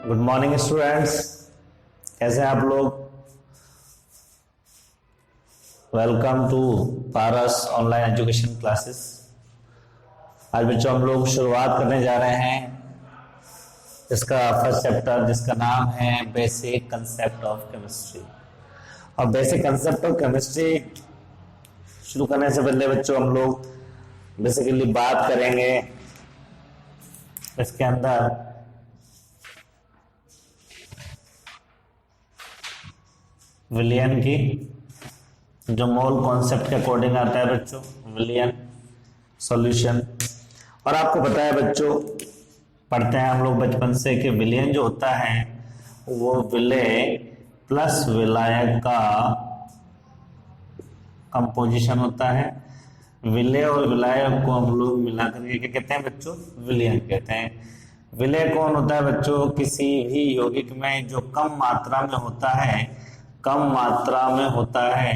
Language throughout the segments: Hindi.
गुड मॉर्निंग स्टूडेंट्स, कैसे हैं आप लोग। Welcome to Paras online education classes. आज बच्चों हम लोग शुरुआत करने जा रहे हैं इसका फर्स्ट चैप्टर, जिसका नाम है बेसिक कंसेप्ट ऑफ केमिस्ट्री। और बेसिक कंसेप्ट ऑफ केमिस्ट्री शुरू करने से पहले बच्चों हम लोग बेसिकली बात करेंगे इसके अंदर विलियन की, जो मोल कॉन्सेप्ट के अकॉर्डिंग आता है बच्चों, विलियन सॉल्यूशन। और आपको पता है बच्चों, पढ़ते हैं हम लोग बचपन से कि विलियन जो होता है वो विलेय प्लस विलायक का कंपोजिशन होता है। विलेय और विलायक को हम लोग मिलाकर के क्या कहते हैं बच्चों, विलियन कहते हैं। विलेय कौन होता है बच्चों, किसी भी यौगिक में जो कम मात्रा में होता है, कम मात्रा में होता है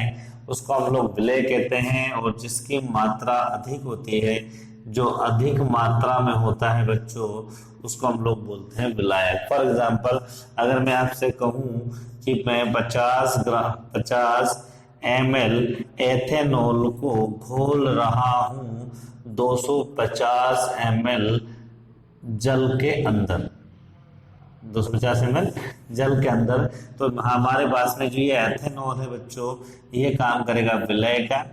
उसको हम लोग विलेय कहते हैं। और जिसकी मात्रा अधिक होती है, जो अधिक मात्रा में होता है बच्चों, उसको हम लोग बोलते हैं विलायक। फॉर एग्जांपल, अगर मैं आपसे कहूं कि मैं 50 ml एथेनॉल को घोल रहा हूं 250 ml जल के अंदर, 250 ml जल के अंदर, तो हमारे पास में जो ये एथेनॉल है बच्चों, ये काम करेगा विलेय का।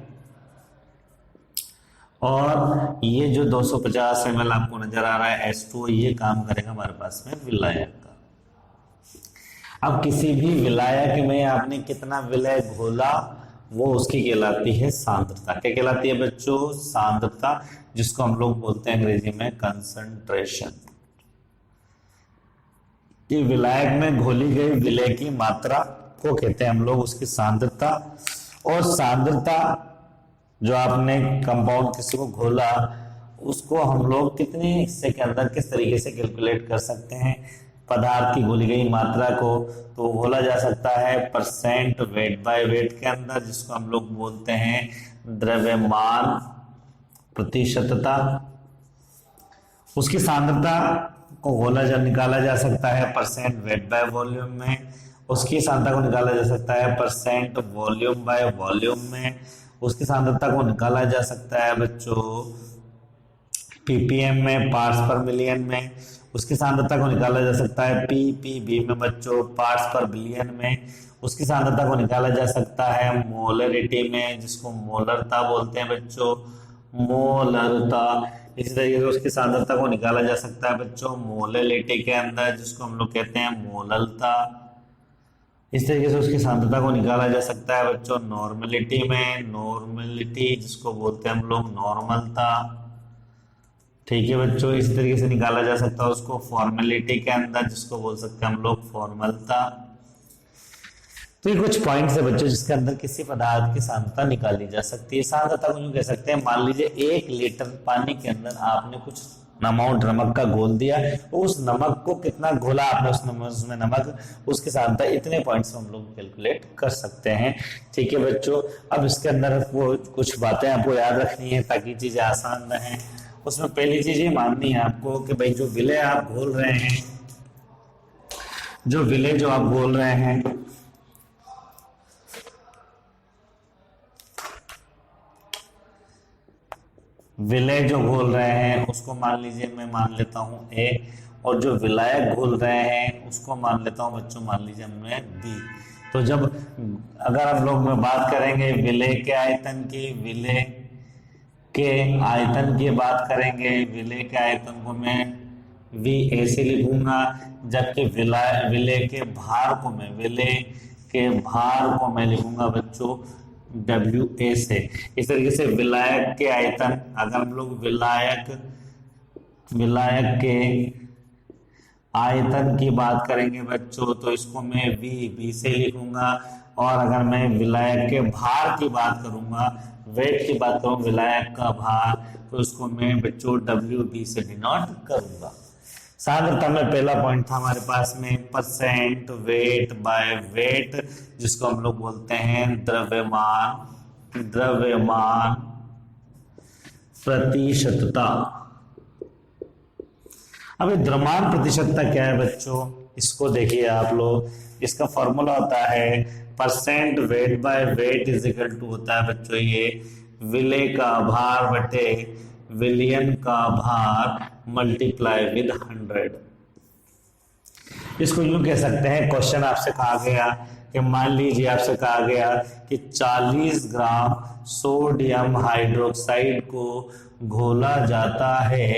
और ये जो 250 ml आपको नजर आ रहा है H2O, ये काम करेगा हमारे पास में विलायक का। अब किसी भी विलायक में आपने कितना विलेय घोला, वो उसकी कहलाती है सांद्रता। क्या कहलाती है बच्चों, सांद्रता, जिसको हम लोग बोलते हैं अंग्रेजी में कंसंट्रेशन। कि विलायक में घोली गई विलेय की मात्रा को कहते हैं हम लोग उसकी सांद्रता। और सांद्रता जो आपने कंपाउंड किसी को घोला, उसको हम लोग कितने हिस्से के अंदर किस तरीके से कैलकुलेट कर सकते हैं। पदार्थ की घोली गई मात्रा को तो घोला जा सकता है परसेंट वेट बाय वेट के अंदर, जिसको हम लोग बोलते हैं द्रव्यमान प्रतिशतता। उसकी सांद्रता को निकाला जा सकता है परसेंट वेट बाय वॉल्यूम में। उसकी सांद्रता को निकाला जा सकता है परसेंट वॉल्यूम बाय वॉल्यूम में। उसकी सांद्रता को निकाला जा सकता है बच्चों ppm में, पार्ट्स पर मिलियन में। उसकी सांद्रता को निकाला जा सकता है ppb में बच्चों, पार्ट्स पर बिलियन में। उसकी सांद्रता को निकाला जा सकता है मोलरिटी में, जिसको मोलरता बोलते हैं बच्चों, मोलरता। इसी तरीके से उसकी सांद्रता को निकाला जा सकता है बच्चों मोलैलिटी के अंदर, जिसको हम लोग कहते हैं मोललता। इस तरीके से उसकी सांद्रता को निकाला जा सकता है बच्चों नॉर्मलिटी में, नॉर्मलिटी जिसको बोलते हैं हम लोग नॉर्मलता। ठीक है बच्चों, इस तरीके से निकाला जा सकता है उसको फॉर्मेलिटी के अंदर, जिसको बोल सकते हैं हम लोग फॉर्मलता। तो ये कुछ पॉइंट्स है बच्चों जिसके अंदर किसी पदार्थ की सांद्रता निकाली जा सकती है। सांद्रता को यूं कह सकते हैं, मान लीजिए 1 लीटर पानी के अंदर आपने कुछ अमाउंट नमक का घोल दिया, उस नमक को कितना घोला आपने उसमें नमक, उसकी सांद्रता इतने पॉइंट्स हम लोग कैलकुलेट कर सकते हैं। ठीक है बच्चों, अब इसके अंदर वो कुछ बातें आपको याद रखनी है ताकि चीजें आसान रहें। उसमें पहली चीज ये माननी है आपको कि भाई जो विलेय आप घोल रहे हैं, जो विलेय जो आप घोल रहे हैं, विलेय जो घोल रहे हैं उसको मान लीजिए मैं मान लेता हूं A, और जो विलायक घोल रहे हैं उसको मान लेता हूं बच्चों, मान लीजिए मैं B। तो जब अगर हम लोग में बात करेंगे विलेय के आयतन की, विलेय के आयतन की बात करेंगे, विलेय के आयतन को मैं V ऐसे लिखूंगा, जबकि विलेय के भार को मैं, विलेय के भार को मैं लिखूंगा बच्चों WA से। इस तरीके से विलायक के आयतन, अगर हम लोग विलायक के आयतन की बात करेंगे बच्चों, तो इसको मैं V से लिखूंगा। और अगर मैं विलायक के भार की बात करूंगा, वेट की बात करूं, विलायक का भार, तो इसको मैं बच्चों WB से डिनोट करूंगा। सांद्रता में पहला पॉइंट था हमारे पास में परसेंट वेट बाय वेट, जिसको हम लोग बोलते हैं द्रव्यमान, द्रव्यमान प्रतिशतता। अब ये द्रव्यमान प्रतिशतता क्या है बच्चों, इसको देखिए आप लोग, इसका फॉर्मूला होता है percent weight by weight is equal to होता है बच्चों ये विले का भार बटे विलियन का भार मल्टीप्लाई विद 100। इसको यूं कह सकते हैं, क्वेश्चन आपसे कहा गया कि मान लीजिए आपसे कहा गया कि 40 ग्राम सोडियम हाइड्रोक्साइड को घोला जाता है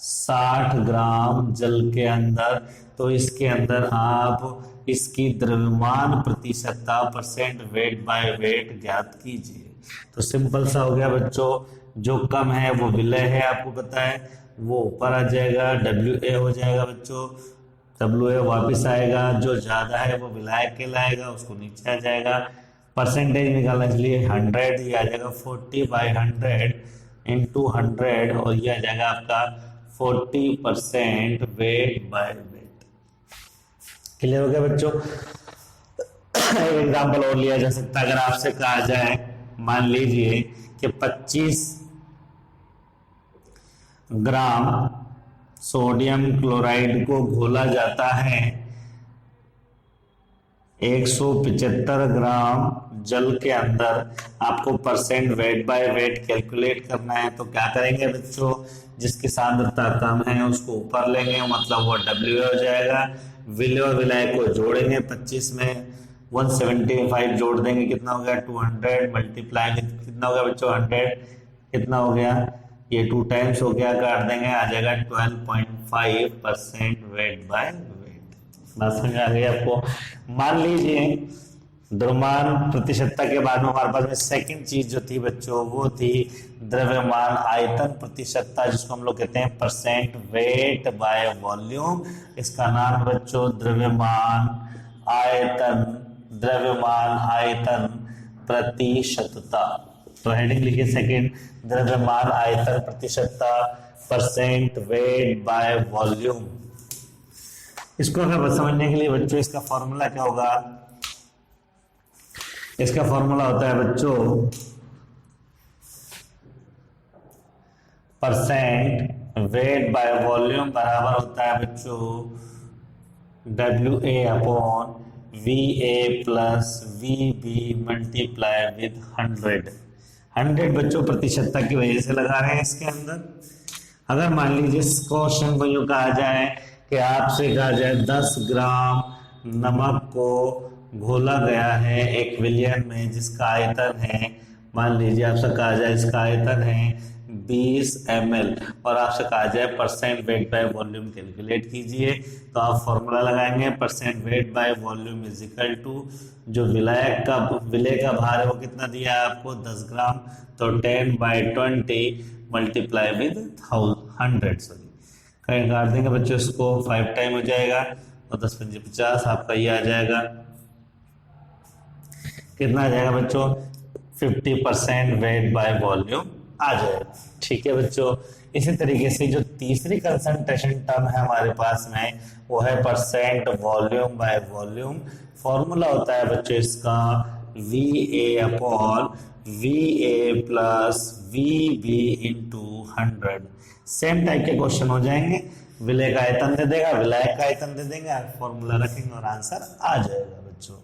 60 ग्राम जल के अंदर, तो इसके अंदर आप इसकी द्रव्यमान प्रतिशतता परसेंट वेट बाय वेट ज्ञात कीजिए। तो सिंपल सा हो गया बच्चों, जो कम है वो विलय है, आपको पता है, वो ऊपर आ जाएगा, WA हो जाएगा बच्चों, WA वापिस आएगा, जो ज्यादा है वो विलायक कहलाएगा, उसको नीचे आ जाएगा। परसेंटेज निकालने के लिए 100 ये आ जाएगा 40/100 इंटू 100 और ये आ जाएगा आपका 40% वेट बाय वेट। क्लियर हो गया बच्चों? एक एग्जांपल और लिया जा सकता है, अगर आपसे कहा जाए मान लीजिए कि 25 ग्राम सोडियम क्लोराइड को घोला जाता है 175 ग्राम जल के अंदर, आपको percent weight by weight calculate करना है। तो क्या करेंगे बच्चों, जिसकी सांद्रता कम है उसको ऊपर लेंगे, मतलब वो WA हो जाएगा, विलय और विलायक को जोड़ेंगे, 25 में 175 जोड़ देंगे, कितना हो गया 200 मल्टीप्लाई विद कितना हो गया बच्चों 100, कितना हो गया ये 2 टाइम्स हो गया, काट देंगे, आ जाएगा 12.5% वेट बाय वेट। बात समझ आ गई आपको? मान लीजिए द्रव्यमान प्रतिशतता के बाद में हमारे पास में सेकंड चीज जो थी बच्चों वो थी द्रव्यमान आयतन प्रतिशतता, जिसको हम लोग कहते हैं परसेंट वेट बाय वॉल्यूम। इसका नाम बच्चों द्रव्यमान आयतन, द्रव्यमान आयतन प्रतिशतता। तो हेडिंग लिखिए सेकंड, द्रव्यमान आयतन प्रतिशतता परसेंट वेट बाय वॉल्यूम। इसको अगर समझने के लिए बच्चों इसका फॉर्मूला क्या होगा, इसका फॉर्मूला होता है बच्चों परसेंट वेट बाय वॉल्यूम बराबर होता है बच्चों WA upon VA plus VB multiply with 100। 100 बच्चों प्रतिशतता की वजह से लगा रहे हैं इसके अंदर। अगर मान लीजिए इस क्वेश्चन को यूं कहा जाए कि आपसे कहा जाए 10 ग्राम नमक को घोला गया है 1 विलियन में, जिसका आयतन है, मान लीजिए आपसे कहा जाए इसका आयतन है 20 ml और आपसे कहा जाए percent weight by volume calculate कीजिए, तो आप फॉर्मूला लगाएंगे percent weight by volume is equal to जो विलायक का विलय का भार है वो कितना दिया है आपको 10 ग्राम, तो 10/20 मल्टीप्लाई विद 100 सॉरी कहीं काट देंगे बच्चों, इसको 5 टाइम हो जाएगा और 10 पंजे 50, आपका ये आ जाएगा कितना आ जाएगा बच्चों 50% वेट बाय वॉल्यूम आ जाएगा। ठीक है बच्चों, इसी तरीके से जो तीसरी कंसंट्रेशन टर्म है हमारे पास में वो है percent volume by volume. Formula होता है बच्चों इसका VA upon VA plus VB into 100। Same type के क्वेश्चन हो जाएंगे, विलय का आयतन दे देगा, विलायक का आयतन दे देंगे, फॉर्मूला रखेंगे और आंसर आ जाएगा बच्चों।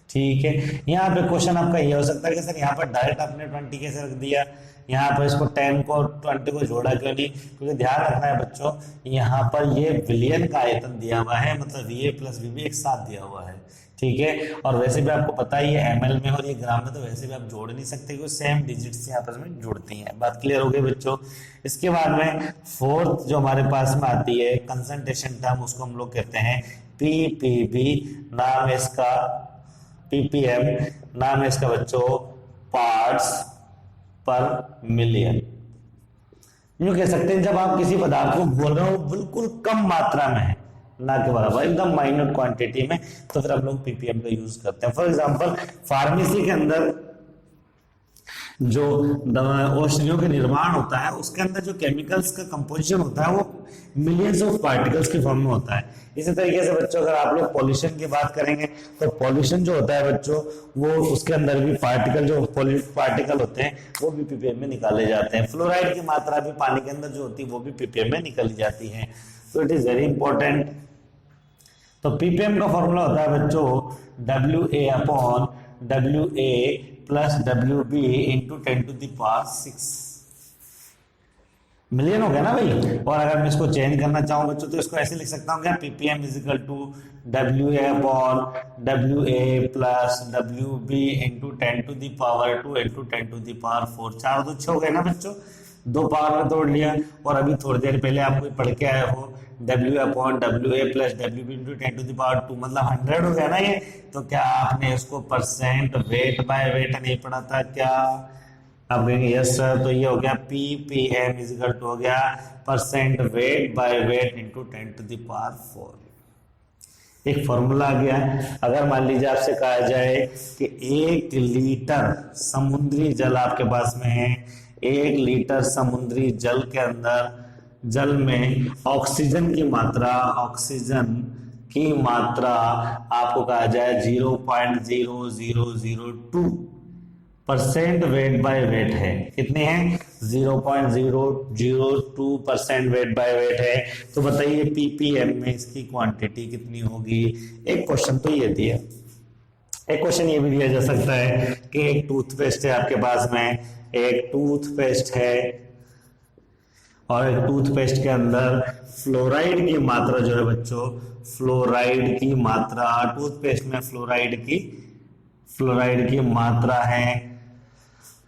ठीक है, यहाँ पे क्वेश्चन आपका ये हो सकता है कि सर यहाँ पर डायरेक्ट आपने 20 कैसे रख दिया, यहाँ पर इसको 10 को 20 को जोड़ा क्यों नहीं, क्योंकि ध्यान रखना है बच्चों यहाँ पर ये विलियन का आयतन दिया हुआ है, मतलब VA प्लस VB एक साथ दिया हुआ है। ठीक है, और वैसे भी आपको पता ही है ML में और ये ग्राम में, तो वैसे भी आप जोड़ नहीं सकते क्योंकि सेम डिजिट्स यहाँ पर में जुड़ती हैं। बात क्लियर हो गई बच्चों? इसके बाद में फोर्थ जो हमारे पास में आती है कंसंट्रेशन टर्म, उसको हम लोग कहते हैं PPB, नाम है इसका PPM, नाम है इसका बच्चों पार्ट्स पर मिलियन। यूं कह सकते हैं जब आप किसी पदार्थ को बोल रहे हो बिल्कुल कम मात्रा में है, ना के बराबर, एकदम माइन्यूट क्वांटिटी में, तो फिर हम लोग PPM का यूज करते हैं। फॉर एग्जांपल फार्मेसी के अंदर जो औषधियों के निर्माण होता है उसके अंदर जो केमिकल्स का कंपोजिशन होता है वो मिलियंस ऑफ पार्टिकल्स के फॉर्म में होता है। इसी तरीके से बच्चों अगर आप लोग पॉल्यूशन की बात करेंगे तो पॉल्यूशन जो होता है बच्चों वो उसके अंदर भी पार्टिकल जो पार्टिकल होते हैं वो भी PPM में निकाले जाते हैं। फ्लोराइड की मात्रा भी पानी के अंदर जो होती है वो भी PPM में निकाली जाती है। तो इट इज वेरी इंपॉर्टेंट तो पीपीएम का फॉर्मूला होता है बच्चों W A upon W A plus W B into 10⁶ million हो गया ना भाई। और अगर मैं इसको चेंज करना चाहूँ बच्चों तो इसको ऐसे लिख सकता हूँ क्या, PPM is equal to W A upon W A plus W B into 10⁻² into 10⁴ 4 तो 6 हो गए ना बच्चों, 2 पावर में तोड़ लिया। और अभी थोड़ी देर पहले आपको पढ़ के आए हो W upon W A plus W B into 10⁻², मतलब 100 हो गया ना ये। तो क्या आपने इसको परसेंट वेट बाय वेट नहीं पढ़ा था क्या? आप कहेंगे यस सर। तो ये हो गया P P M is equal to हो गया percent weight by weight into 10⁴। एक फॉर्मूला आ गया। अगर मान लीजिए आपसे कहा जाए कि 1 लीटर समुद्री जल आपके पास में है, 1 लीटर समुद्री जल के अंदर जल में ऑक्सीजन की मात्रा आपको कहा जाए 0.0002% वेट बाय वेट है। कितने हैं? 0.002% वेट बाय वेट है। तो बताइए पीपीएम में इसकी क्वांटिटी कितनी होगी? एक क्वेश्चन तो ये दिया। एक क्वेश्चन ये भी दिया जा सकता है कि एक टूथपेस्ट है आपके पास में, एक टूथपेस्ट है और एक टूथपेस्ट के अंदर फ्लोराइड की मात्रा जो है बच्चों, फ्लोराइड की मात्रा टूथपेस्ट में फ्लोराइड की मात्रा है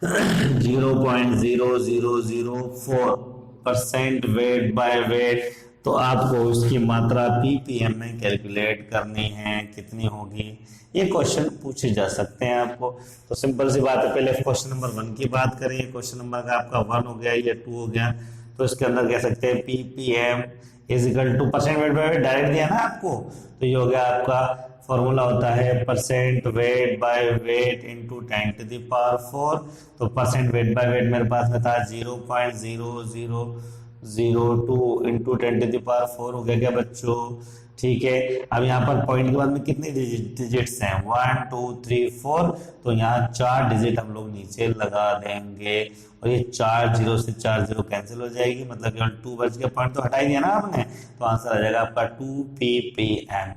0.0004% वेट बाय वेट। तो आपको उसकी मात्रा पीपीएम में कैलकुलेट करनी है, कितनी होगी? ये क्वेश्चन पूछे जा सकते हैं आपको। तो सिंपल सी बात है, पहले क्वेश्चन नंबर 1 की बात करें। क्वेश्चन नंबर का आपका 1 हो गया, ये 2 हो गया। तो इसके अंदर कह सकते हैं ppm is equal two percent weight by wait, direct दिया ना आपको। तो ये हो गया आपका फॉर्मूला होता है percent weight by weight into 10⁴। तो परसेंट वेट बाय वेट मेरे पास में था 0.0002 इंटू 10⁴ हो गया क्या बच्चों? ठीक है। अब यहाँ पर पॉइंट के बाद में कितने डिजिट्स हैं? 1 2 3 4। तो यहाँ 4 डिजिट हम लोग नीचे लगा देंगे और ये 4 0 से 4 0 कैंसिल हो जाएगी, मतलब केवल 2 बच गया। पॉइंट तो हटा ही दिया ना आपने, तो आंसर आ जाएगा आपका 2 ppm।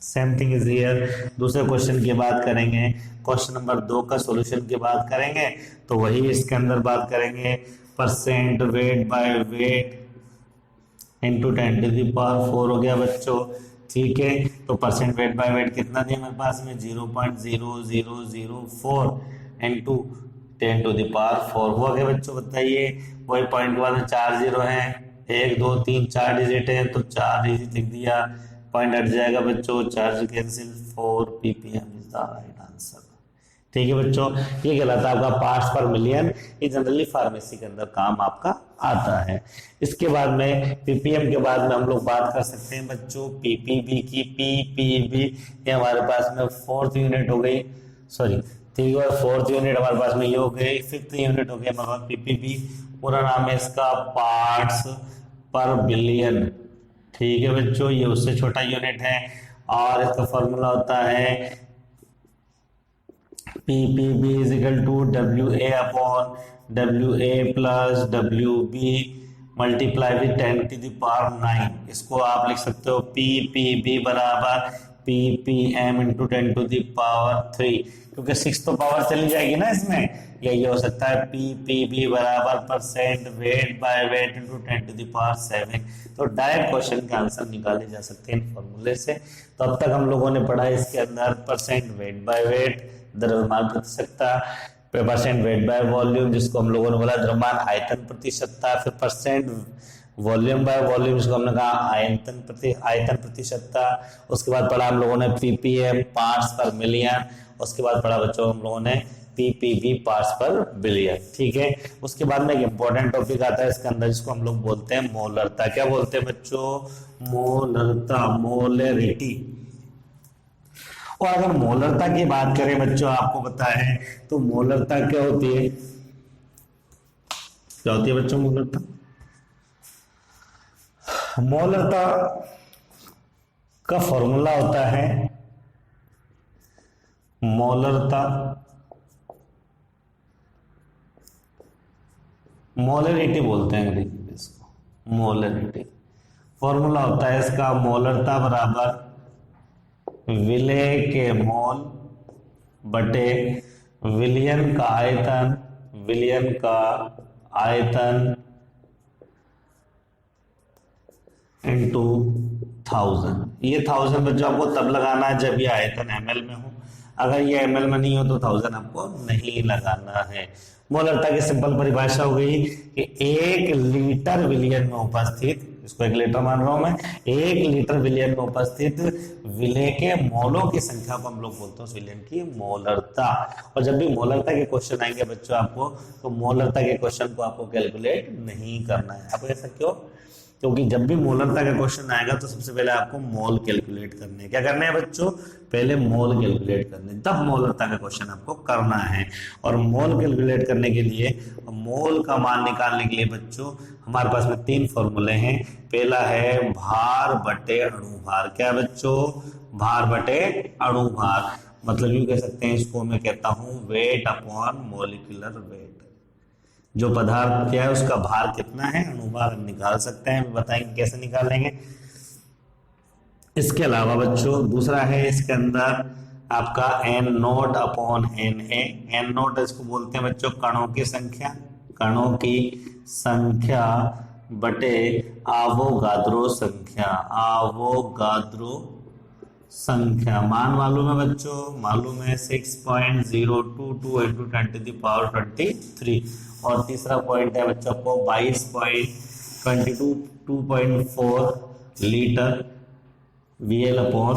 Same thing is here. दूसरे क्वेश्चन की बात करेंगे, क्वेश्चन नंबर 2 का सॉल्यूशन की बात करेंगे। तो वही इसके अंदर बात करेंगे percent weight by weight into 10⁴ हो गया बच्चों। ठीक है। तो परसेंट वेट बाय वेट कितना दिया मेरे पास में? 0.0004 इंटू 10⁴ हुआ क्या बच्चों? बताइए। वही पॉइंट के बाद में 4 0 है, 1 2 3 4 डिजिट है, तो 4 डिजिट लिख दिया, पॉइंट हट जाएगा बच्चों, 4 cancel, 4 ppm is the right answer. ठीक है बच्चों, ये कहलाता है आपका पार्ट्स पर मिलियन। ये जनरली फार्मेसी के अंदर काम आपका आता है। इसके बाद में पीपीएम के बाद में हम लोग बात कर सकते हैं बच्चों पीपीबी की। पीपीबी ये हमारे पास में 4th यूनिट हो गई, सॉरी 4th यूनिट हमारे पास में ये हो गई। 5th यूनिट हो गया हमारे पास पीपीबी। पूरा नाम है इसका पार्ट्स पर बिलियन। ठीक है बच्चों, ये उससे छोटा यूनिट है और इसका फॉर्मूला होता है PPB is equal to W A upon W A plus W B multiply with 10⁹। इसको आप लिख सकते हो पीपीबी बराबर पीपीएम इंटू 10⁻3, क्योंकि 6 तो पावर चली जाएगी ना इसमें। यही हो सकता है पीपीबी बराबर percent weight by weight into 10⁷। तो डायरेक्ट क्वेश्चन के आंसर निकाले जा सकते हैं फॉर्मूले से। तो अब तक हम लोगों ने पढ़ा इसके अंदर परसेंट वेट बाय वेट, द्रव्यमान प्रतिशतता, परसेंट वेट बाय वॉल्यूम जिसको हम लोगों ने बोला द्रव्यमान आयतन प्रतिशतता, फिर परसेंट वॉल्यूम बाय वॉल्यूम जिसको हमने कहा आयतन प्रतिशतता। उसके बाद पढ़ा हम लोगों ने पीपीएम पार्ट्स पर मिलियन। उसके बाद पढ़ा बच्चों हम लोगों ने पीपीबी पार्ट्स पर बिलियन। ठीक है। उसके बाद में एक इंपॉर्टेंट टॉपिक आता है इसके अंदर जिसको हम लोग बोलते हैं मोलरता। क्या बोलते हैं बच्चों? मोलरता, मोलरिटी। और अगर मोलरता की बात करें बच्चों, आपको पता है तो मोलरता क्या होती है? क्या होती है बच्चों मोलरता? मोलरता का फॉर्मूला होता है मोलरिटी बोलते हैं अंग्रेजी में इसको, मोलरिटी। फॉर्मूला होता है इसका मोलरता बराबर विलेय के मोल बटे विलियन का आयतन, विलियन का आयतन इंटू 1000। ये 1000 बच्चों आपको तब लगाना है जब ये आयतन ml में हो, अगर ये ml में नहीं हो तो 1000 आपको नहीं लगाना है। मोलरता की सिंपल परिभाषा हो गई कि 1 लीटर विलियन में उपस्थित, इसको 1 लीटर मान रहा हूं मैं, 1 लीटर विलियन में उपस्थित विलेय के मोलों की संख्या को हम लोग बोलते हैं उस विलियन की मोलरता। और जब भी मोलरता के क्वेश्चन आएंगे बच्चों आपको, तो मोलरता के क्वेश्चन को आपको कैलकुलेट नहीं करना है। आपको ऐसा क्यों? क्योंकि जब भी मोलरता का क्वेश्चन आएगा तो सबसे पहले आपको मोल कैलकुलेट करने हैं। क्या करने हैं बच्चों? पहले मोल कैलकुलेट करने, तब मोलरता का क्वेश्चन आपको करना है। और मोल कैलकुलेट करने के लिए, मोल का मान निकालने के लिए बच्चों हमारे पास में 3 फॉर्मूले हैं। पहला है भार बटे अणुभार। क्या बच्चों? भार बटे अणुभार, मतलब यूं कह सकते हैं इसको, मैं कहता हूं वेट अपॉन मोलिकुलर वेट। जो पदार्थ क्या है उसका भार कितना है, अणुभार हम निकाल सकते हैं, बताएंगे कैसे निकालेंगे। इसके अलावा बच्चों दूसरा है इसके अंदर आपका n नोट अपॉन n है। n नोट इसको बोलते हैं बच्चों कणों की संख्या, कणों की संख्या बटे आवोगाद्रो संख्या, आवोगाद्रो संख्या। मान मालूम है बच्चों? मालूम है 6.022 इंटू 10⁻23। और तीसरा पॉइंट है बच्चों को 22.4 लीटर VL अपॉन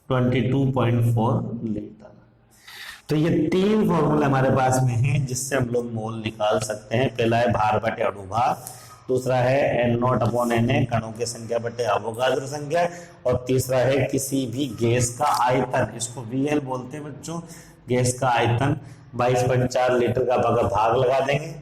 22.4 लीटर। तो ये 3 फॉर्मूले हमारे पास में हैं जिससे हम लोग मोल निकाल सकते हैं। पहला है भार बटे अणुभार, दूसरा है n नॉट अपॉन Na कणों की संख्या बटे अवोगाद्रो संख्या, और तीसरा है किसी भी गैस का आयतन, इसको VL बोलते हैं बच्चों, गैस का आयतन 22.4 लीटर का अगर भाग लगा देंगे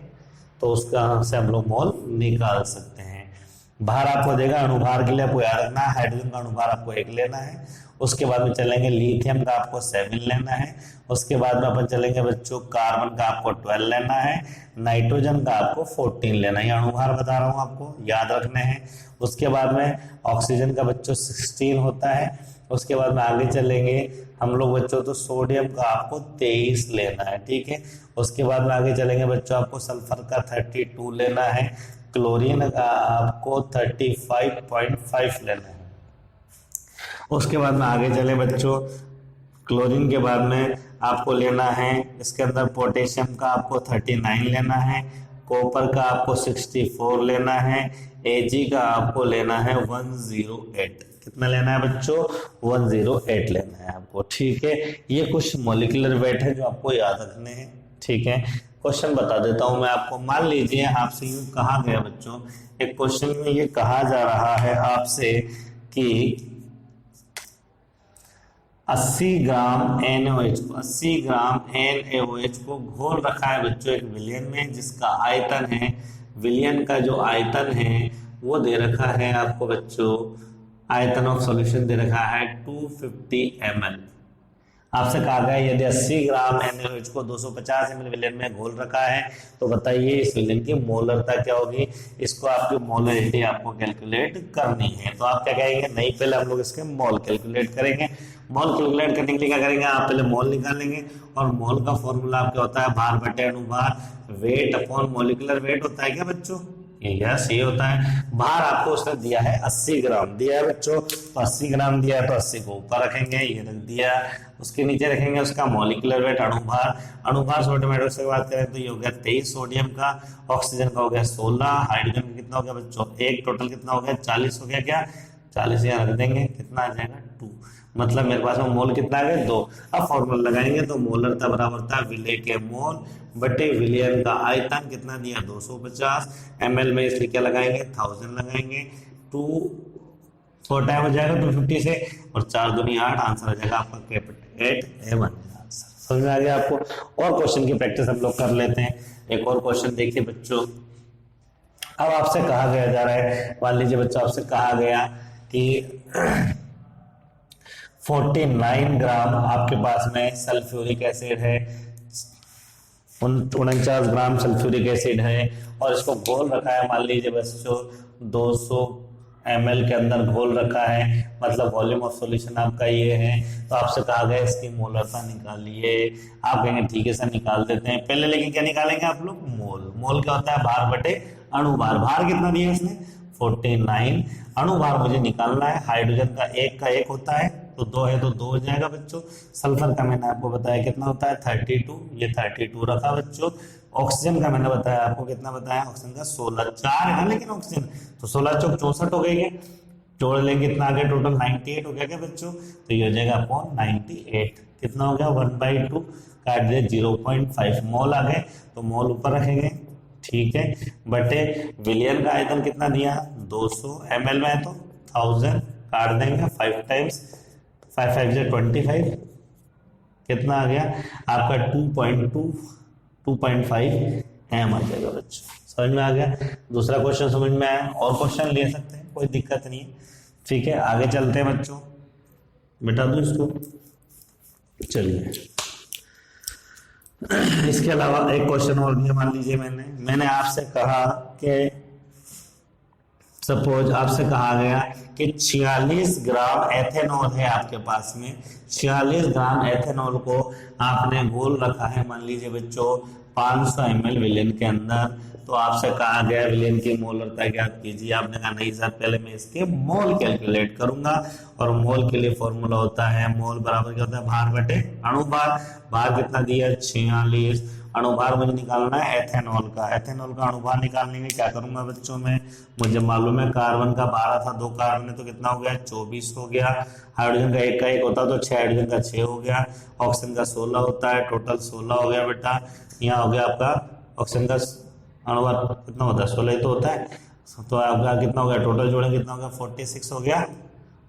तो उसका से हम लोग मोल निकाल सकते हैं। भार आपको देगा, अणुभार के लिए आपको याद रखना है हाइड्रोजन का अणुभार आपको 1 लेना है, उसके बाद में चलेंगे लिथियम का आपको 7 लेना है, उसके बाद में अपन चलेंगे बच्चों कार्बन का आपको 12 लेना है, नाइट्रोजन का आपको 14 लेना है। अणुभार बता रहा हूँ आपको याद रखने हैं। उसके बाद में ऑक्सीजन का बच्चों 16 होता है। उसके बाद में आगे चलेंगे हम लोग बच्चों तो सोडियम का आपको 23 लेना है, ठीक है। उसके बाद में आगे चलेंगे बच्चों आपको सल्फर का 32 लेना है, क्लोरीन का आपको 35.5 लेना है। उसके बाद में आगे चले बच्चों, क्लोरीन के बाद में आपको लेना है इसके अंदर पोटेशियम का आपको 39 लेना है, कॉपर का आपको 64 लेना है, Ag का आपको लेना है 108। कितना लेना है बच्चों? 108 लेना है आपको, ठीक है। ये कुछ मॉलिक्यूलर वेट है जो आपको याद रखने हैं, ठीक है। क्वेश्चन बता देता हूं मैं आपको। मान लीजिए आपसे यूं कहा गया बच्चों, एक क्वेश्चन में ये कहा जा रहा है आपसे कि 80 ग्राम NaOH को, 80 ग्राम NaOH को घोल रखा है बच्चों एक विलियन में, जिसका आयतन है, विलियन का जो आयतन है वो दे रखा है आपको बच्चों, आयतन ऑफ सॉल्यूशन दे रखा है 250 ml। आपसे कहा गया यदि 80 ग्राम NaOH को 250 ml विलियन में घोल रखा है तो बताइए इस विलियन की मोलरता क्या होगी। इसको आपकी मोलरिटी आपको कैलकुलेट करनी है। तो आप क्या कहेंगे? नहीं, पहले हम लोग इसके मोल कैलकुलेट करेंगे। मोल कैलकुलेट करने के लिए क्या करेंगे? आप पहले मोल निकालेंगे, और मोल का फॉर्मूला आपका होता है भार बटे अणुभार, वेट अपॉन मोलिकुलर वेट होता है क्या बच्चों? यस, ये होता है। भार आपको उसने दिया है 80 ग्राम दिया है बच्चों, तो 80 ग्राम दिया है तो 80 को ऊपर रखेंगे, ये रख दिया। उसके नीचे रखेंगे उसका मॉलिक्यूलर वेट अणुभार। अणुभार सोडियम हाइड्रोक्साइड से बात करें तो ये हो गया 23 सोडियम का, ऑक्सीजन का हो गया 16, हाइड्रोजन का कितना हो गया बच्चों 1, टोटल कितना हो गया 40 हो गया। क्या 40 यहाँ रख देंगे, कितना आ जाएगा 2, मतलब मेरे पास में मोल कितना आ गया 2। अब फॉर्मूला लगाएंगे तो मोलरता बराबर था विलेय के मोल बटे विलियन का आयतन, कितना दिया 250 ml में, इसलिए क्या लगाएंगे 1000 लगाएंगे, 2 4 टाइम हो जाएगा 250 से, और 4 दूनी 8, आंसर आ जाएगा आपका कैपिटल 8A1 आंसर। समझ में आ गया आपको? और क्वेश्चन की प्रैक्टिस हम लोग कर लेते हैं। एक और क्वेश्चन देखिए बच्चों। अब आपसे कहा गया जा रहा है, मान लीजिए बच्चों आपसे कहा गया कि 49 ग्राम आपके पास में सल्फ्यूरिक एसिड है, 49 ग्राम सल्फ्यूरिक एसिड है, और इसको घोल रखा है मान लीजिए बच्चों 200 ml के अंदर घोल रखा है, मतलब वॉल्यूम ऑफ सॉल्यूशन आपका ये है। तो आपसे कहा गया इसकी मोलरता निकालिए। आप कहेंगे ठीक है सर निकाल देते हैं। पहले लेकिन क्या निकालेंगे आप लोग? मोल। मोल क्या होता है? भार बटे अणु भार। भार कितना दिया है इसने? 49। अणु भार मुझे निकालना है। हाइड्रोजन का एक होता है, तो 2 है तो 2 हो जाएगा बच्चों। सल्फर का मैंने आपको बताया कितना होता है? 32। ये 32 रखा बच्चों। ऑक्सीजन का मैंने बताया आपको कितना बताया? ऑक्सीजन का 16। 4 है ना लेकिन ऑक्सीजन, तो 16 चौक 64 हो गई है। जोड़ लेंगे कितना आ गया? टोटल 98 हो गया क्या बच्चों? तो ये हो जाएगा अपॉन 98। कितना हो गया? 1/2 काट दिया 0.5 मोल आ गए, तो मोल ऊपर रखेंगे, ठीक है, बटे विलियन का आयतन कितना दिया? 200 ml में है तो 1000 काट देंगे 5 टाइम्स 5 5 से 25, कितना आ गया आपका? 2.5 एम आ जाएगा बच्चों। समझ में आ गया? दूसरा क्वेश्चन समझ में आया? और क्वेश्चन ले सकते हैं, कोई दिक्कत नहीं है, ठीक है। आगे चलते हैं बच्चों, मिटा दूं इसको, चलिए। इसके अलावा एक क्वेश्चन और भी मान लीजिए, मैंने आपसे कहा कि सपोज आपसे कहा गया कि 46 ग्राम एथेनॉल है आपके पास में। 46 ग्राम एथेनॉल को आपने घोल रखा है मान लीजिए बच्चों 500 ml विलेन के अंदर। तो आपसे कहा गया विलेन की मोलरता ज्ञात कीजिए। आपने कहा नहीं सर पहले मैं इसके मोल कैलकुलेट करूंगा, और मोल के लिए फॉर्मूला होता है मोल बराबर क्या होता है? भार बटे अणु भार। भार कितना दिया? 46। अणुभार मुझे निकालना है एथेनॉल का। एथेनॉल का अणुभार निकालने के क्या करूंगा बच्चों में? मुझे मालूम है कार्बन का 12 था, 2 कार्बन है तो कितना हो गया? 24 हो गया। हाइड्रोजन का एक होता तो 6, हाइड्रोजन का 6 हो गया। ऑक्सीजन का 16 होता है, टोटल 16 हो गया बेटा। यहाँ हो गया आपका ऑक्सीजन का अणुभार कितना होता है? 16 ही तो होता है। तो आपका कितना हो गया? टोटल जोड़ेंगे कितना हो गया? 46 हो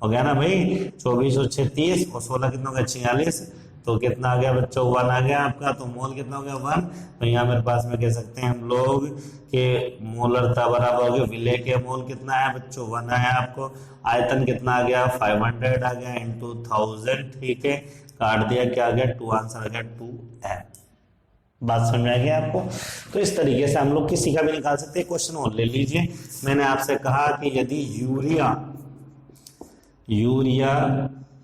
गया ना भाई। 24 और 6 30 और 16 कितना हो गया? 46। तो कितना आ गया बच्चों? 1 आ गया आपका। तो मोल कितना हो गया? 1। तो यहाँ मेरे पास में कह सकते हैं हम लोग कि मोलरता बराबर हो गया विलेय के मोल कितना है बच्चों? 1 आया आपको। आयतन कितना आ गया? 500 आ गया इंटू 1000, ठीक है, काट दिया, क्या आ गया? 2 आंसर आ गया 2m। बात समझ में आ गया आपको? तो इस तरीके से हम लोग किसी का भी निकाल सकते हैं। क्वेश्चन और ले लीजिए। मैंने आपसे कहा कि यदि यूरिया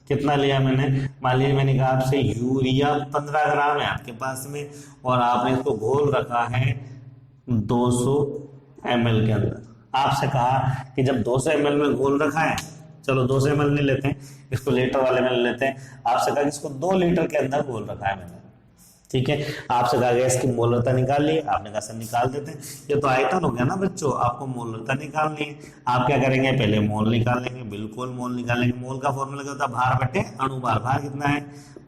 कितना लिया मैंने? मान लीजिए मैंने कहा आपसे यूरिया 15 ग्राम है आपके पास में, और आपने इसको घोल रखा है 200 ml के अंदर। आपसे कहा कि जब 200 ml में घोल रखा है, चलो 200 ml नहीं लेते हैं, इसको लीटर वाले में ले लेते हैं। आपसे कहा कि इसको 2 लीटर के अंदर घोल रखा है मैंने, ठीक है। आपसे कहा गया इसकी मोलरता निकाल ली, आपने कहा सर निकाल देते हैं। ये तो आयतन हो गया ना बच्चों, आपको मोलरता निकालनी है। आप क्या करेंगे? पहले मोल निकाल लेंगे, बिल्कुल मोल निकालेंगे। मोल का फॉर्मूला क्या होता है? भार बटे अणु भार। भार कितना है?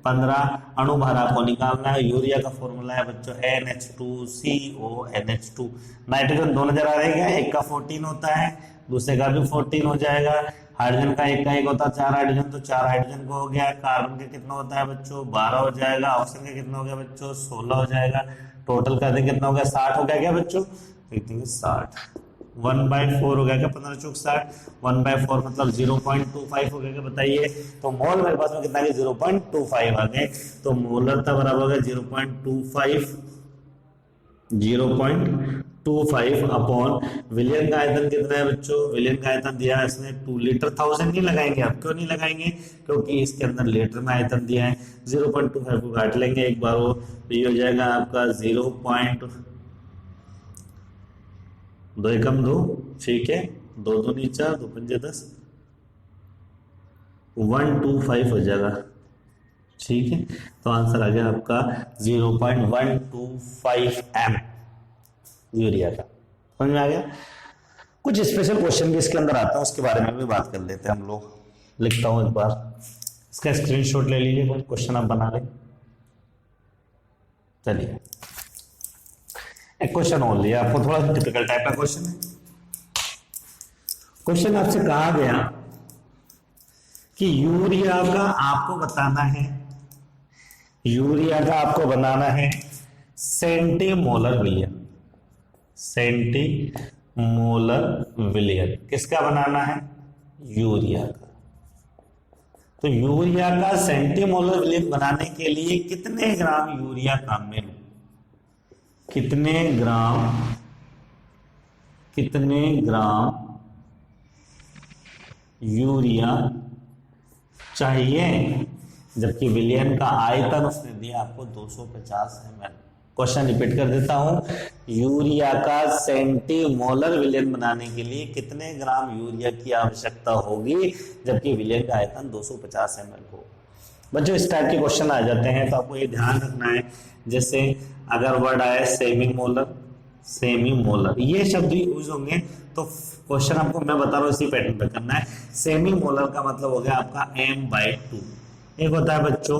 15। अणु भार आपको निकालना है। यूरिया का फॉर्मूला है बच्चों NH2CONH2। नाइट्रोजन 2 नजर आ रहे हैं क्या? एक का 14 होता है, दूसरे का भी 14 हो जाएगा। हाइड्रोजन का एक होता है 4 हाइड्रोजन, तो 4 हाइड्रोजन को हो गया। कार्बन का कितना होता है बच्चों? 12 हो जाएगा। ऑक्सीजन का कितना हो गया बच्चों? 16 हो जाएगा। टोटल कर दें कितना हो गया? 60 हो गया क्या बच्चों? देखेंगे 60। 1/4 हो गया क्या? 15 चौक 60। 1/4 मतलब 0.25 हो गया क्या? बताइए। तो मोल मेरे पास में कितना है? 0.25 आ गए। तो मोलरता बराबर हो गया 0.25 अपॉन विलियन का आयतन कितना है बच्चों? विलियन का आयतन दिया है इसने 2 लीटर। 1000 नहीं लगाएंगे आप, क्यों नहीं लगाएंगे? क्योंकि इसके अंदर लीटर में आयतन दिया है। 0.25 को काट लेंगे एक बार, वो तो ये हो जाएगा आपका 0.2 एकम 2, ठीक है, 2 दूनी 4, 2 पंजे 10, 125 हो जाएगा, ठीक है। तो आंसर आ गया आपका 0.125 m यूरिया का। समझ में आ गया? कुछ स्पेशल क्वेश्चन भी इसके अंदर आता है, उसके बारे में भी बात कर लेते हैं हम लोग। लिखता हूं एक बार, इसका स्क्रीनशॉट ले लीजिए, कोई क्वेश्चन आप बना लें। चलिए एक क्वेश्चन और लिया, आपको थोड़ा टिपिकल टाइप का क्वेश्चन है। क्वेश्चन आपसे कहा गया कि यूरिया का आपको बताना है, यूरिया का आपको बनाना है सेंटीमोलर विलियन। सेंटीमोलर विलियन किसका बनाना है? यूरिया का। तो यूरिया का सेंटीमोलर विलियन बनाने के लिए कितने ग्राम यूरिया काम में लूं? कितने ग्राम यूरिया चाहिए, जबकि विलयन का आयतन उसने दिया आपको 250 ml। क्वेश्चन रिपीट कर देता हूं, यूरिया का सेंटीमोलर विलयन बनाने के लिए कितने ग्राम यूरिया की आवश्यकता होगी, जबकि विलयन का आयतन 250 ml हो। बच्चों इस टाइप के क्वेश्चन आ जाते हैं तो आपको ये ध्यान रखना है, जैसे अगर वर्ड आए सेमी मोलर, सेमी मोलर ये शब्द यूज होंगे तो क्वेश्चन आपको मैं बता रहा हूँ इसी पैटर्न पे करना है। सेमी मोलर का मतलब हो गया आपका m/2। एक होता है बच्चों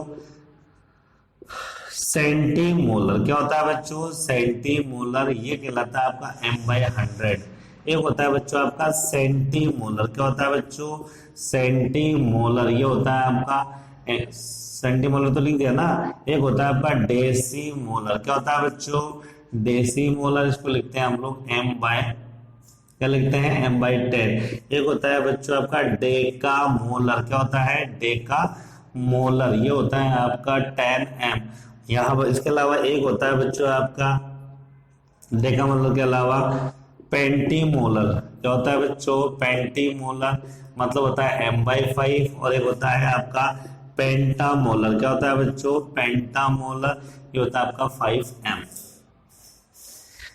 सेंटीमोलर, क्या होता है बच्चों सेंटीमोलर, ये कहलाता है आपका m/100। एक होता है बच्चों आपका सेंटीमोलर, क्या होता है बच्चों सेंटीमोलर, ये होता है आपका सेंटीमोलर तो लिख दिया ना। एक होता है आपका डेसीमोलर, क्या होता है बच्चों डेसीमोलर, इसको लिखते हैं हम लोग क्या लिखते हैं m/10। एक होता है बच्चों आपका डेका मोलर, क्या होता है डेका मोलर, ये होता है आपका 10m। यहाँ पर इसके अलावा एक होता है बच्चों आपका डेका मोलर के अलावा पेंटीमोलर, क्या होता है बच्चों पेंटीमोलर, मतलब होता है m/5। और एक होता है आपका पेंटामोलर, क्या होता है बच्चों पेंटामोलर, ये होता है आपका 5m।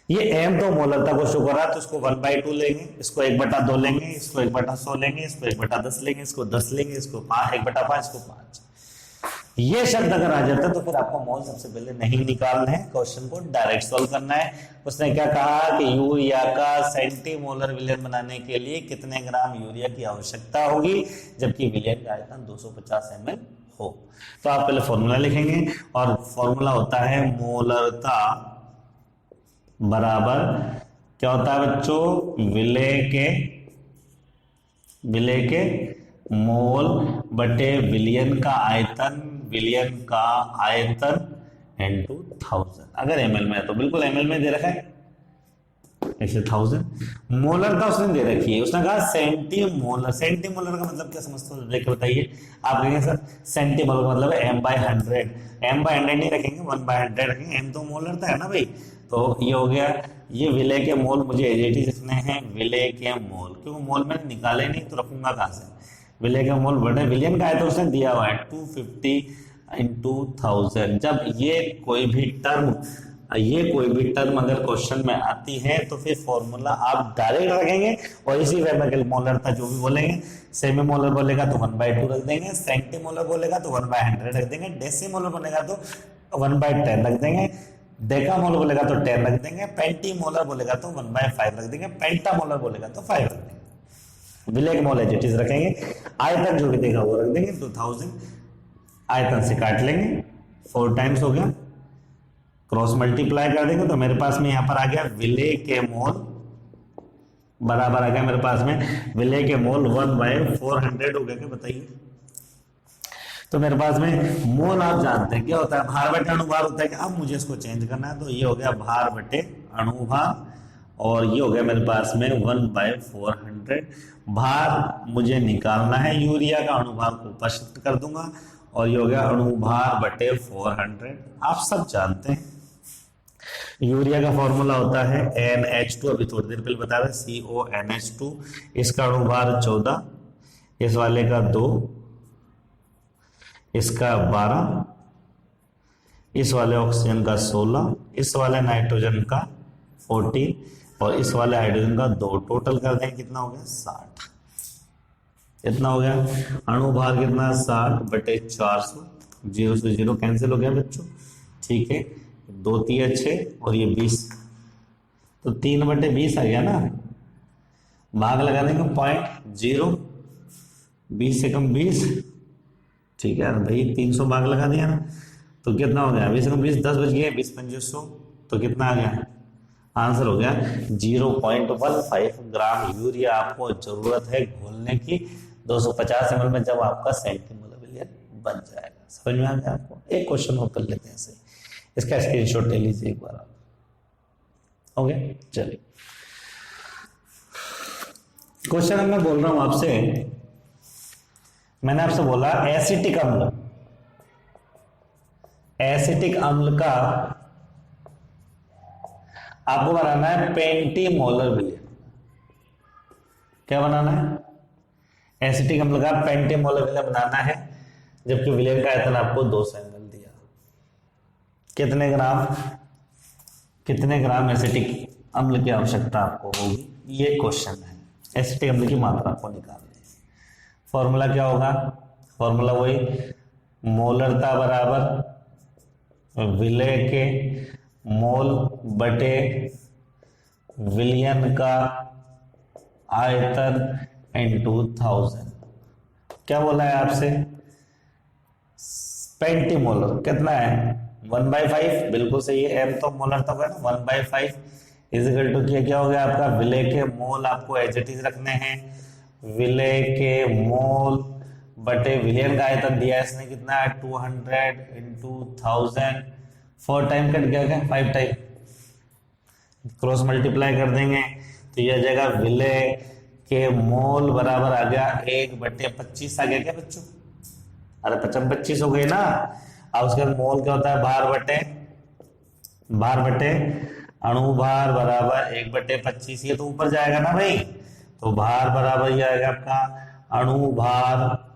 ये m तो मोलर था क्वेश्चन हो रहा है तो इसको 1/2 लेंगे, इसको 1/2 लेंगे, इसको 1/100 लेंगे, इसको 1/10 लेंगे, इसको 10 लेंगे, इसको 1/5, इसको 5। ये शब्द अगर आ जाता है तो फिर आपको मोल सबसे पहले नहीं निकालना है, क्वेश्चन को डायरेक्ट सॉल्व करना है। उसने क्या कहा कि यूरिया का सेंटीमोलर विलयन बनाने के लिए कितने ग्राम यूरिया की आवश्यकता होगी, जबकि विलयन का आयतन 250 ml हो। तो आप पहले फॉर्मूला लिखेंगे और फॉर्मूला होता है मोलरता बराबर क्या होता है बच्चों विलय के मोल बटे विलयन का आयतन, विलयन का आयतन इनटू 1000। अगर एमएल में है तो बिल्कुल एमएल में दे रखा है, ऐसे 1000। मोलर का उसने दे रखी है, उसने कहा सेंटीमोलर। सेंटीमोलर का मतलब क्या समझते हो देख बताइए आप। कहेंगे सर सेंटीमोलर का मतलब है m/100, m/100 नहीं रखेंगे 1/100 रखेंगे, m तो मोलर था है ना भाई। तो ये हो गया, ये विलय के मोल मुझे एजेटी लिखने हैं, विलय के मोल, क्योंकि मोल मैंने निकाले नहीं तो रखूंगा कहां से। विलय के मोल बड़े विलियन का है तो उसने दिया हुआ है 250 × 1000। जब ये कोई भी टर्म अगर क्वेश्चन में आती है तो फिर फॉर्मूला आप डायरेक्ट रखेंगे और इसी वे में मोलरता जो भी बोलेंगे, सेमी मोलर बोलेगा तो 1/2 रख देंगे, सेंटीमोलर बोलेगा तो 1/100 रख देंगे, डेसीमोलर बोलेगा तो 1/10 रख देंगे, डेकामोलर बोलेगा तो 10 रख देंगे, पेंटीमोलर बोलेगा तो 1/5 रख देंगे, पेंटामोलर बोलेगा तो 5 रख देंगे। विलय के मोल एजेटिस रखेंगे, आयतन जो भी देगा वो रख देंगे 2000, आयतन से काट लेंगे 4 टाइम्स हो गया, क्रॉस मल्टीप्लाई कर देंगे तो मेरे पास में यहां पर आ गया विलय के मोल बराबर आ गया मेरे पास में विलय के मोल 1/400 हो गया। क्या बताइए, तो मेरे पास में मोल आप जानते हैं क्या होता है, भार बटे अणुभार होता है कि अब मुझे इसको चेंज करना है, तो ये हो गया भार बटे अणुभार और ये हो गया मेरे पास में 1/400। भार मुझे निकालना है, यूरिया का अणुभार को ऊपर शिफ्ट कर दूंगा और ये हो गया अणुभार बटे 400। आप सब जानते हैं यूरिया का फॉर्मूला होता है NH2, अभी थोड़ी देर पहले बता रहे CONH2, इसका अणुभार 14, इस वाले का 2, इसका 12, इस वाले ऑक्सीजन का 16, इस वाले नाइट्रोजन का 40 और इस वाले हाइड्रोजन का 2। टोटल कर दें कितना हो गया 60। कितना हो गया अणुभार कितना 60 बटे 400, 0 से 0 कैंसिल हो गया बच्चों, ठीक है, 2 3 6 और ये 20, तो 3/20 आ गया ना, भाग लगा देंगे 0.0, 20 से कम 20, ठीक है भाई 300 भाग लगा दिया ना, तो कितना हो गया 20 से कम 20, 10 बच गए, 20 × 500, तो कितना आ गया आंसर हो गया 0.15 ग्राम यूरिया आपको जरूरत है घोलने की 250 ml में, जब आपका सेंटीमोलर विलयन बन जाएगा। समझ में आ गया आपको। एक क्वेश्चन और कर लेते हैं सही, इसका स्क्रीनशॉट ले लीजिए एक बार आप। हो गया, चलिए क्वेश्चन मैं बोल रहा हूं आपसे, मैंने आपसे बोला एसिटिक अम्ल का आपको बनाना है पेंटीमोलर विलयन। क्या बनाना है एसिटिक अम्ल का पेंटेमोलर विलयन बनाना है, जबकि विलयन का आयतन आपको 200 ml दिया। कितने ग्राम एसिटिक अम्ल की आवश्यकता आपको होगी, ये क्वेश्चन है। एसिटिक अम्ल की मात्रा आपको निकालनी है। फॉर्मूला क्या होगा, फॉर्मूला वही, मोलरता बराबर विलय के मोल बटे विलयन का आयतन इनटू 1000। क्या बोला है आपसे, पेंटीमोलर कितना है 1/5, बिल्कुल सही है। एम तो मोलर तक है ना, 1/5 इजिकल टू क्या हो गया आपका, विलय के मोल आपको एज इट इज रखने हैं, विलय के मोल बटे विलयन का आयतन दिया है इसने कितना है 200 इंटू 1000, 4 टाइम कट गया क्या, 5 टाइम, क्रॉस मल्टीप्लाई कर देंगे तो यह जाएगा विलय के मोल बराबर आ गया 1/25 आ गया क्या बच्चों, अरे 25 हो गए ना। अब उसके बाद मोल क्या होता है, भार बटे अणु भार बराबर 1/25, ये तो ऊपर जाएगा ना भाई, तो भार बराबर ये आएगा आपका अणु भार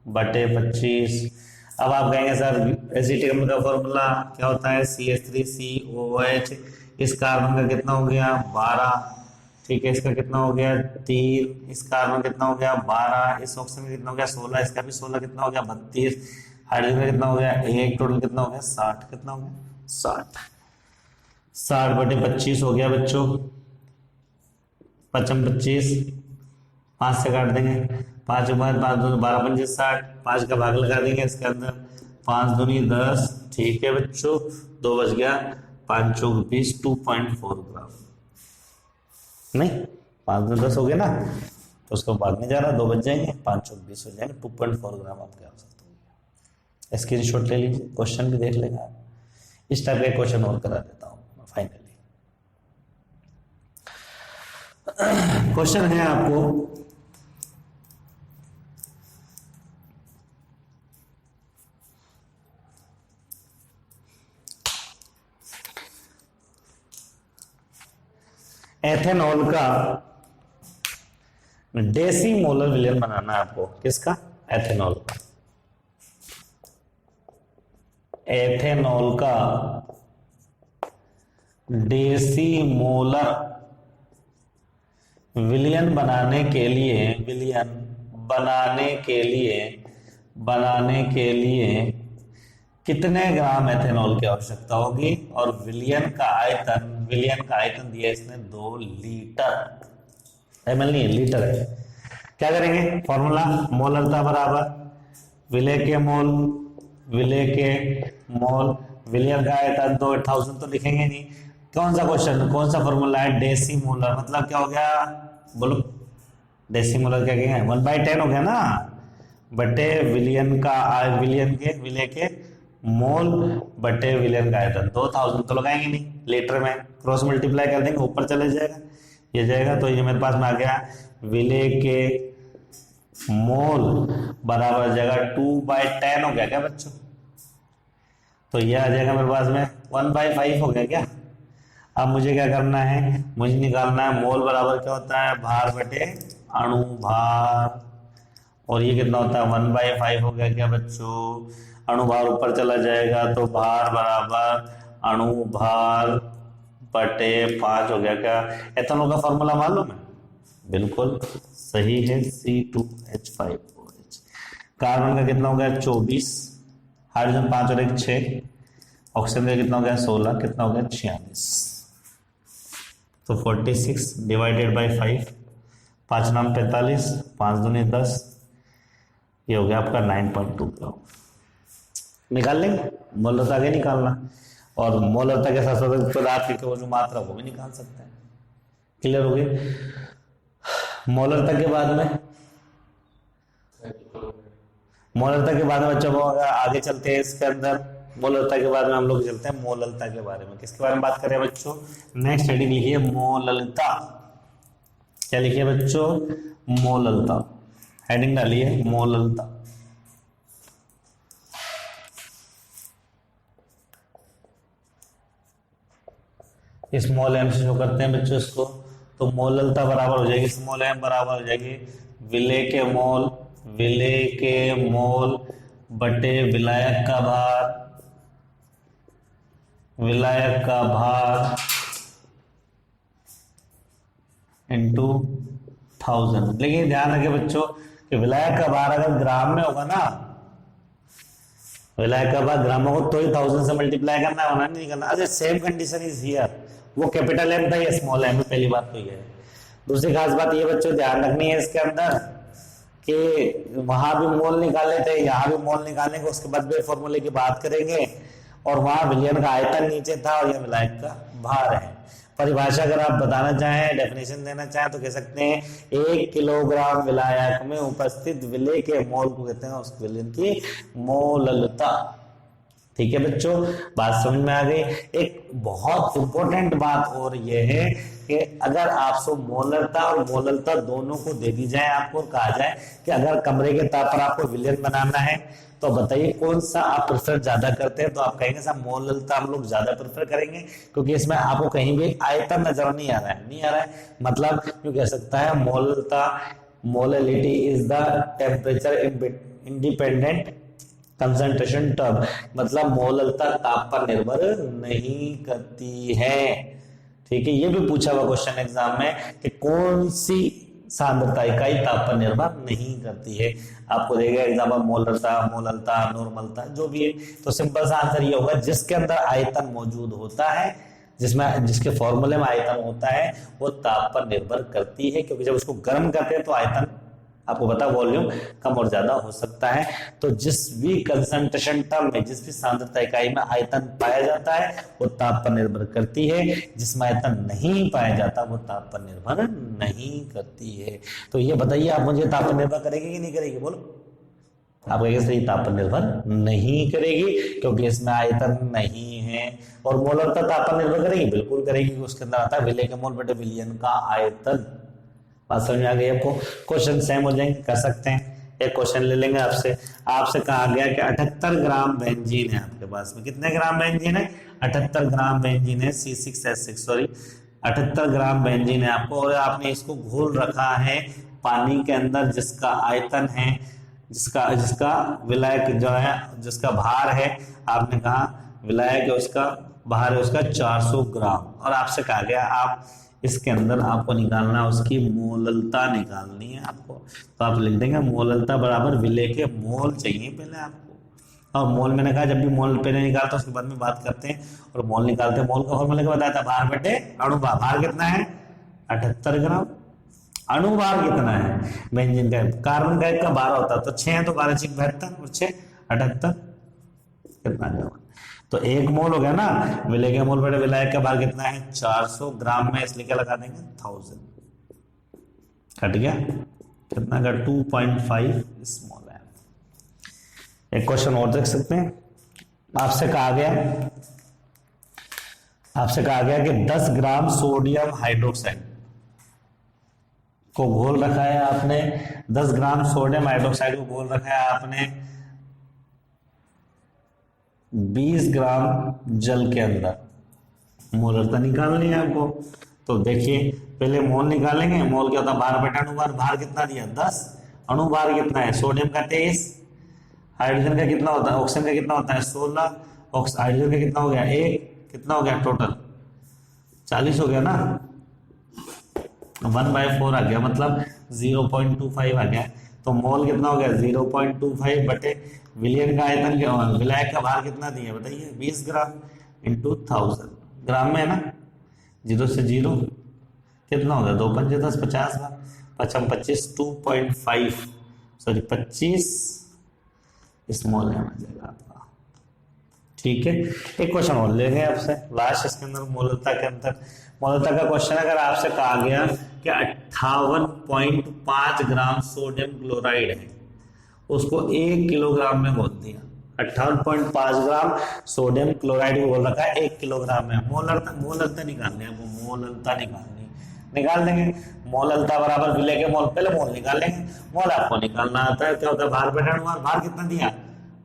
बटे 25। अब आप कहेंगे सर एसिटिक अम्ल का फॉर्मूला क्या होता है, CH3COOH, इस कार्बन का कितना हो गया 12, ठीक है, इसका कितना हो गया 3, इस कार्बन कितना हो गया 12, इस ऑक्सीजन का कितना हो गया 16, इसका भी 16 कितना हो गया 32, हाइड्रोजन का कितना हो गया 1, टोटल कितना हो गया 60, कितना हो गया 60/25 हो गया बच्चों, 25, 5 से काट देंगे, 5 5 2 12 5 60, 5 का भाग लगा देंगे इसके अंदर, 5 दूनी 10, ठीक है बच्चों, 2 बच गया, 5 चौक 20, 2.4 ग्राम, नहीं 5 में 10 हो गया ना, तो उसको बाद में जा रहा, 2 बच जाएंगे, 5 चौक 20 हो जाएंगे, 2.4 ग्राम आपके आवश्यकता होगी। स्क्रीनशॉट ले लीजिए, क्वेश्चन भी देख लेगा, इस टाइप का क्वेश्चन और करा देता हूँ फाइनली। क्वेश्चन है आपको, एथेनॉल का डेसीमोलर विलयन बनाना है आपको, किसका, एथेनॉल का, एथेनॉल का डेसीमोलर विलयन बनाने के लिए कितने ग्राम एथेनॉल की आवश्यकता होगी, और विलयन का आयतन दिया इसने 2 लीटर, ml नहीं है लीटर है। क्या करेंगे, फॉर्मूला मोलरता बराबर विलय के मोल विलयन का आयतन 2000 तो लिखेंगे नहीं, कौन सा क्वेश्चन, कौन सा फॉर्मूला है, डेसीमोलर, मतलब क्या हो गया बोलो, डेसीमोलर क्या कहेंगे 1/10 हो गया ना, बटे विलय के मोल बटे विलयन का आयतन, 2000 तो लगाएंगे नहीं, लीटर में क्रॉस मल्टीप्लाई कर देंगे, ऊपर चले जाएगा, ये जाएगा, तो ये मेरे पास में आ गया विलय के मोल बराबर जाएगा 2/10 हो गया क्या बच्चों, तो ये आ जाएगा मेरे पास में 1/5 हो गया क्या। अब मुझे क्या करना है, मुझे निकालना है मोल बराबर क्या होता है, भार बटे अणु भार, और ये कितना होता है 1/5 हो गया क्या बच्चों, अणु भार ऊपर चला जाएगा, तो भार बराबर अणु भार बटे 5 हो गया क्या। एथेनॉल का फॉर्मूला मालूम है, बिल्कुल सही है, C2H5OH। कार्बन का कितना हो गया 24, हाइड्रोजन 5 और 1 6, ऑक्सीजन का कितना हो गया 16, कितना हो गया 46, तो 46 डिवाइडेड बाई 5, 5 नाम 45, 5 दूनी 10, ये हो गया आपका 9.2 ग्राम। निकाल लेंगे, मोलरता आगे निकालना, और मोलरता के साथ साथ पदार्थ की जो मात्रा वो भी निकाल सकते हैं। क्लियर हो गई। मोलरता के बाद में बच्चों आगे चलते हैं इसके अंदर, मोलरता के बाद में हम लोग चलते हैं मोललता के बारे में। किसके बारे में बात करें बच्चों, नेक्स्ट हेडिंग लिखिए मोललता। क्या लिखिए बच्चों, मोललता, हेडिंग डालिए मोललता। स्मॉल एम से शो करते हैं बच्चों इसको, तो मोललता बराबर हो जाएगी स्मॉल m बराबर हो जाएगी विलेय के मोल बटे विलायक का भार इंटू 1000। लेकिन ध्यान रखें बच्चों कि विलायक का भार अगर ग्राम में होगा ना, विलायक का भार ग्राम होगा तो ही 1000 से मल्टीप्लाई करना है, नहीं करना। अरे सेम कंडीशन इज हियर, वो कैपिटल एम था, ये स्मॉल एम है, पहली बात तो ये है। दूसरी खास बात ये बच्चों ध्यान रखनी है इसके अंदर कि वहां भी मोल निकाले थे, यहाँ भी मोल निकालेंगे, उसके बाद भी फॉर्मूले की बात करेंगे। और वहां विलयन का आयतन नीचे था और यह विलायक का भार है। परिभाषा अगर आप बताना चाहें, डेफिनेशन देना चाहें तो कह सकते हैं 1 किलोग्राम विलायक में उपस्थित विलेय के मोल को कहते हैं उस विलयन की मोललता। ठीक है बच्चों, बात समझ में आ गई। एक बहुत इंपॉर्टेंट बात और यह है कि अगर आपको मोलरता और मोललता दोनों को दे दी जाए आपको, कहा जाए कि अगर कमरे के ताप पर आपको विलयन बनाना है तो बताइए कौन सा आप प्रेफर ज्यादा करते हैं, तो आप कहेंगे साहब मोललता हम लोग ज्यादा प्रेफर करेंगे, क्योंकि इसमें आपको कहीं भी आयतन नजर नहीं आ रहा है, मतलब क्यों कह सकता है मोललता, molality is the temperature independent concentration term, मतलब मोललता ताप पर निर्भर नहीं करती है। ठीक है, ये भी पूछा हुआ क्वेश्चन एग्जाम में कि कौन सी सांद्रता इकाई ताप पर निर्भर नहीं करती है। आपको देगा एग्जाम्पल मोललता, नॉर्मलता, जो भी है, तो सिंपल सा आंसर ये होगा जिसके अंदर आयतन मौजूद होता है, जिसके फॉर्मूले में आयतन होता है, वो ताप पर निर्भर करती है, क्योंकि जब उसको गर्म करते हैं तो आयतन आपको पता वॉल्यूम कम और ज्यादा हो सकता है। तो जिस भी कंसंट्रेशन टर्म में, जिस भी सांद्रता इकाई में आयतन पाया जाता है वो ताप पर निर्भर करती है, जिसमें आयतन नहीं पाया जाता वो ताप पर निर्भर नहीं करती है। तो ये बताइए आप मुझे, ताप पर निर्भर करेगी कि नहीं करेगी, बोलो। आप कहेंगे सही, ताप पर निर्भर नहीं करेगी क्योंकि इसमें आयतन नहीं है। और मोलरता ताप पर निर्भर करेगी, बिल्कुल करेगी, उसके अंदर आता है विलेय के मोल बटे विलयन का आयतन। बात समझ में आ गई आपको। क्वेश्चन सेम हो जाएंगे, कर सकते हैं। एक क्वेश्चन ले लेंगे आपसे कहा गया कि 78 ग्राम बेंजीन है आपके पास में। कितने ग्राम बेंजीन है? 78 ग्राम बेंजीन है, C6H6 सॉरी 78 ग्राम बेंजीन है आपको, और आपने इसको घोल रखा है पानी के अंदर, जिसका आयतन है, जिसका विलायक जो है, जिसका भार है, आपने कहा विलायक है उसका भार है उसका 400 ग्राम, और आपसे कहा गया आप इसके अंदर आपको निकालना, उसकी मोललता निकालनी है आपको। तो आप लिख देंगे मोललता बराबर विलेय के मोल चाहिए पहले आपको। और मोल मैंने कहा जब भी मोल पहले निकालते उसके बाद में बात करते हैं, और मोल निकालते हैं। मोल का फॉर्मूला क्या बताया था? भार बटे अणुभार। भार कितना है? 78 ग्राम। अणुभार कितना है बेंजीन का? कार्बन का एक का 12 होता है, तो 6 है तो 12 6 72 और 6 78 कितना ग्राम? तो 1 मोल हो गया ना, विलेय के मोल बटे विलायक का भार कितना है? 400 ग्राम में, इसलिए क्या लगा देंगे 1000, कट गया कितना का 2.5 स्मॉल है। एक क्वेश्चन और देख सकते हैं। आपसे कहा गया कि 10 ग्राम सोडियम हाइड्रोक्साइड को घोल रखा है आपने, 10 ग्राम सोडियम हाइड्रोक्साइड को घोल रखा है आपने 20 ग्राम जल के अंदर। मोलरता निकालनी है आपको। तो देखिए पहले मोल निकालेंगे। मोल क्या होता है? भार बटा अणुभार। भार कितना दिया? 10। अणुभार कितना है? सोडियम का 23, हाइड्रोजन का कितना होता है? ऑक्सीजन का कितना होता है? 16, हाइड्रोजन का कितना हो गया? 1, कितना हो गया टोटल? 40 हो गया ना, 1/4 आ गया, मतलब 0.25 आ गया। तो मोल कितना हो गया? 0.25 बटे विलयन का आयतन क्या, विलायक का भार कितना दिया बताइए? 20 ग्राम इंटू 1000 ग्राम में है ना, 0 से 0 कितना हो गया? 2 पंजे 10, 50 बार 25 2.5 सॉरी 25 स्मॉल है जाएगा आपका। ठीक है, एक क्वेश्चन और ले गए आपसे लास्ट इसके अंदर मोलरता के अंदर। मोलरता का क्वेश्चन अगर आपसे कहा गया कि 58.5 ग्राम सोडियम क्लोराइड है, उसको 1 किलोग्राम में घोल दिया। 58.5 ग्राम सोडियम क्लोराइड को घोल रखा है 1 किलोग्राम में। मोलरता निकालनी है, मोलरता निकाल देंगे। मोलरता बराबर विलेय के मोल, पहले मोल निकाल लेंगे। मोल आपको निकालना आता है, क्या होता है? भार बटा अणुभार। भार कितना दिया?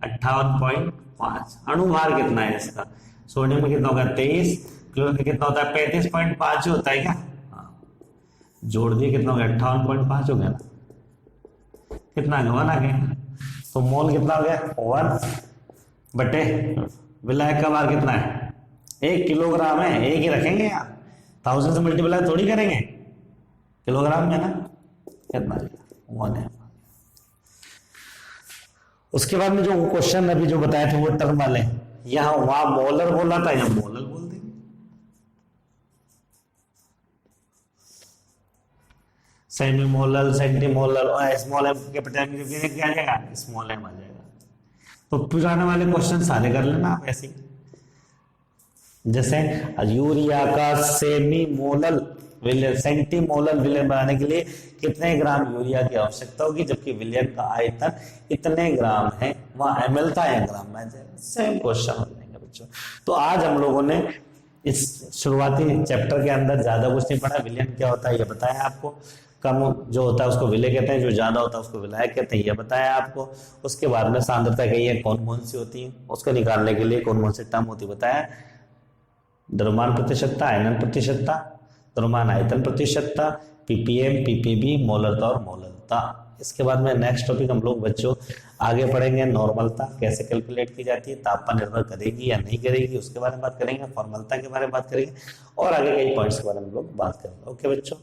58.5। अणुभार कितना है इसका? सोडियम में कितना होगा? 23, क्लोरीन में कितना होता है? 35.5 होता है क्या? जोड़ दिए कितना हो गया, 58.5 हो गया ना, कितना आ गया, 1 आ गया। तो मोल कितना हो गया, 1 बटे विलायक का भार कितना है, 1 किलोग्राम है, एक ही रखेंगे यार, 1000 से मल्टीप्लाई थोड़ी करेंगे, किलोग्राम में ना, कितना 1 है। उसके बाद में जो क्वेश्चन अभी जो बताए थे वो टर्म वाले, यहां वहां मोलर बोला था, यहां मोलर बोल देंगे। सेमी मोलर, सेंटीमोलर और स्मॉल एम कैपिटल एम क्या आ जाएगा, स्मॉल एम आ जाएगा। तो पुराने वाले क्वेश्चन सारे कर लेना आप ऐसे ही। जैसे यूरिया का सेमी मोलर विलियन, सेंटीमोलर विलियन बनाने के लिए कितने ग्राम यूरिया की आवश्यकता होगी, जबकि विलियन का आयतन इतने ग्राम है, वहां एमएल था या ग्राम में, सेम क्वेश्चन हो जाएंगे बच्चों। तो आज हम लोगों ने इस शुरुआती चैप्टर के अंदर ज्यादा कुछ नहीं पढ़ा, विलियन क्या होता है ये बताया आपको, कम जो होता है उसको विलय कहते हैं, जो ज्यादा होता है उसको विलायक कहते हैं, ये बताया आपको। उसके बाद में सांद्रता कही है कौन कौन सी होती है, उसको निकालने के लिए कौन कौन सी टर्म होती बताया, द्रव्यमान प्रतिशतता, आयनन प्रतिशतता, द्रव्यमान आयतन प्रतिशतता, पीपीएम, पीपीबी, मोलरता और मोलरता। इसके बाद में नेक्स्ट टॉपिक हम लोग बच्चों आगे पढ़ेंगे, नॉर्मलता कैसे कैलकुलेट की जाती है, तापमान निर्भर करेगी या नहीं करेगी उसके बारे में बात करेंगे, फॉर्मलता के बारे में बात करेंगे, और आगे कई पॉइंट्स के बारे में हम लोग बात करेंगे। ओके बच्चों।